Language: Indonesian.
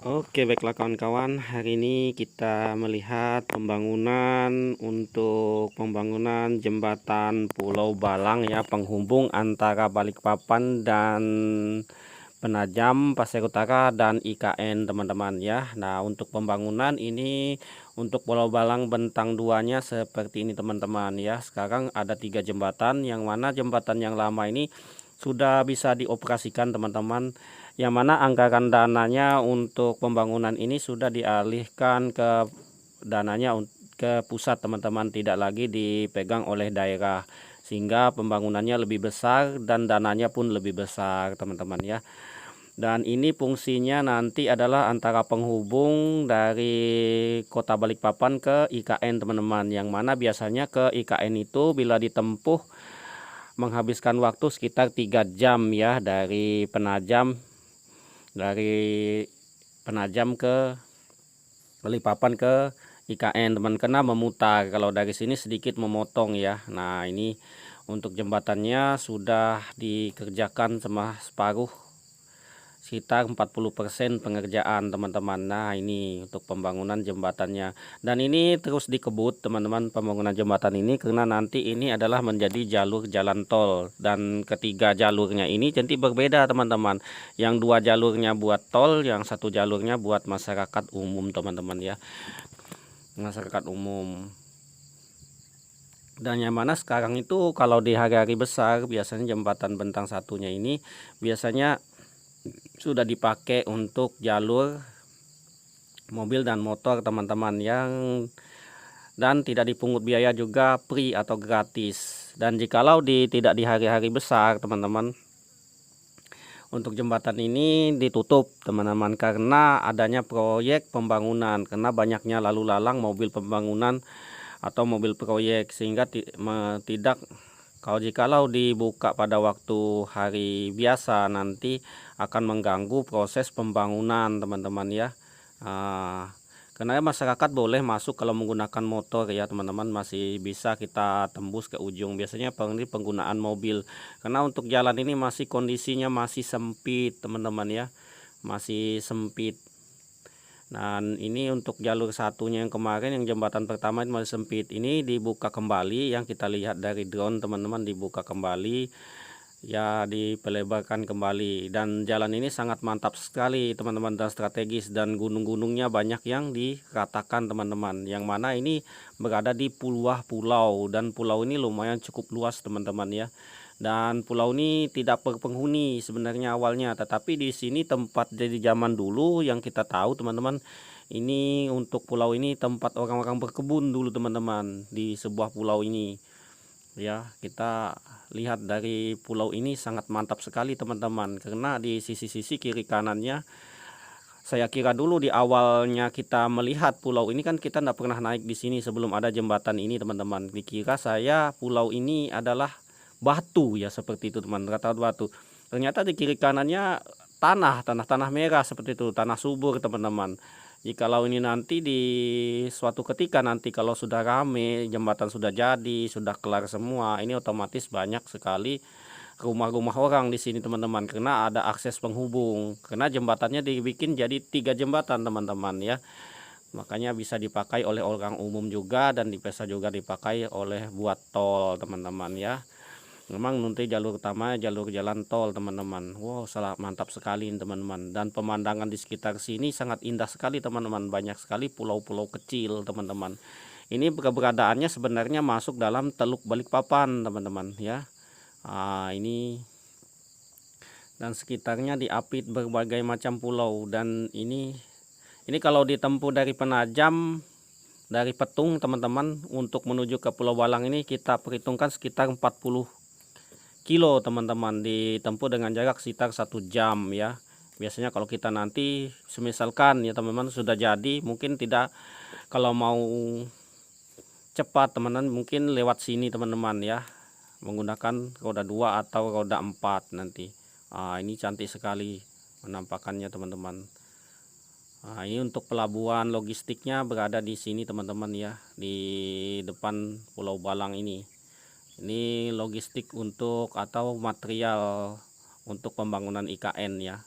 Oke, baiklah kawan-kawan. Hari ini kita melihat pembangunan jembatan Pulau Balang ya, penghubung antara Balikpapan dan Penajam, Pasir Utara dan IKN teman-teman ya. Nah, untuk pembangunan ini untuk Pulau Balang bentang 2-nya seperti ini teman-teman ya. Sekarang ada 3 jembatan, yang mana jembatan yang lama ini sudah bisa dioperasikan teman-teman, yang mana anggaran dananya untuk pembangunan ini sudah dialihkan ke ke pusat teman-teman, tidak lagi dipegang oleh daerah, sehingga pembangunannya lebih besar dan dananya pun lebih besar teman-teman ya. Dan ini fungsinya nanti adalah antara penghubung dari kota Balikpapan ke IKN teman-teman, yang mana biasanya ke IKN itu bila ditempuh menghabiskan waktu sekitar 3 jam ya, dari Penajam ke Balikpapan ke IKN teman, kena memutar. Kalau dari sini sedikit memotong ya. Nah, ini untuk jembatannya sudah dikerjakan sama separuh, sekitar 40% pengerjaan teman-teman. Nah, ini untuk pembangunan jembatannya, dan ini terus dikebut teman-teman pembangunan jembatan ini, karena nanti ini adalah menjadi jalur jalan tol, dan ketiga jalurnya ini jadi berbeda teman-teman. Yang 2 jalurnya buat tol, yang 1 jalurnya buat masyarakat umum teman-teman ya, masyarakat umum. Dan yang mana sekarang itu kalau di hari-hari besar biasanya jembatan bentang satunya ini biasanya sudah dipakai untuk jalur mobil dan motor teman-teman, dan tidak dipungut biaya juga, free atau gratis. Dan jikalau tidak di hari-hari besar teman-teman, untuk jembatan ini ditutup teman-teman, karena adanya proyek pembangunan, karena banyaknya lalu lalang mobil pembangunan atau mobil proyek, sehingga tidak, jikalau dibuka pada waktu hari biasa nanti akan mengganggu proses pembangunan teman-teman ya. Karena masyarakat boleh masuk kalau menggunakan motor ya teman-teman, masih bisa kita tembus ke ujung. Biasanya penggunaan mobil, karena untuk jalan ini masih kondisinya masih sempit teman-teman ya, masih sempit. Dan ini untuk jalur satunya yang kemarin, yang jembatan pertama itu masih sempit, ini dibuka kembali, yang kita lihat dari drone teman-teman, dibuka kembali ya, dipelebarkan kembali. Dan jalan ini sangat mantap sekali teman-teman, dan strategis, dan gunung-gunungnya banyak yang diratakan teman-teman, yang mana ini berada di pulau, dan pulau ini lumayan cukup luas teman-teman ya. Dan pulau ini tidak berpenghuni sebenarnya awalnya, tetapi di sini tempat dari zaman dulu yang kita tahu teman-teman, ini untuk pulau ini tempat orang-orang berkebun dulu teman-teman, di sebuah pulau ini ya. Kita lihat dari pulau ini sangat mantap sekali teman-teman, karena di sisi-sisi kiri kanannya, saya kira dulu di awalnya kita melihat pulau ini kan, kita tidak pernah naik di sini sebelum ada jembatan ini teman-teman. Dikira saya pulau ini adalah batu ya, seperti itu teman, rata batu. Ternyata di kiri kanannya tanah merah seperti itu, tanah subur teman-teman. Jikalau ini nanti di suatu ketika nanti kalau sudah rame, jembatan sudah jadi, sudah kelar semua, ini otomatis banyak sekali rumah-rumah orang di sini teman-teman, karena ada akses penghubung, karena jembatannya dibikin jadi 3 jembatan teman-teman ya. Makanya bisa dipakai oleh orang umum juga, dan bisa juga dipakai oleh buat tol teman-teman ya. Memang nanti jalur utama jalur jalan tol teman-teman. Wow, sangat mantap sekali teman-teman. Dan pemandangan di sekitar sini sangat indah sekali teman-teman. Banyak sekali pulau-pulau kecil teman-teman. Ini keberadaannya sebenarnya masuk dalam Teluk Balikpapan teman-teman ya. Ini dan sekitarnya diapit berbagai macam pulau. Dan ini kalau ditempuh dari Penajam, dari Petung teman-teman, untuk menuju ke Pulau Balang ini kita perhitungkan sekitar 40 kilo teman-teman, ditempuh dengan jarak sekitar 1 jam ya. Biasanya kalau kita nanti semisalkan ya teman-teman sudah jadi, mungkin tidak, kalau mau cepat teman-teman mungkin lewat sini teman-teman ya, menggunakan roda 2 atau roda 4 nanti. Ini cantik sekali penampakannya teman-teman. Ini untuk pelabuhan logistiknya berada di sini teman-teman ya, di depan Pulau Balang ini. Ini logistik untuk atau material untuk pembangunan IKN ya.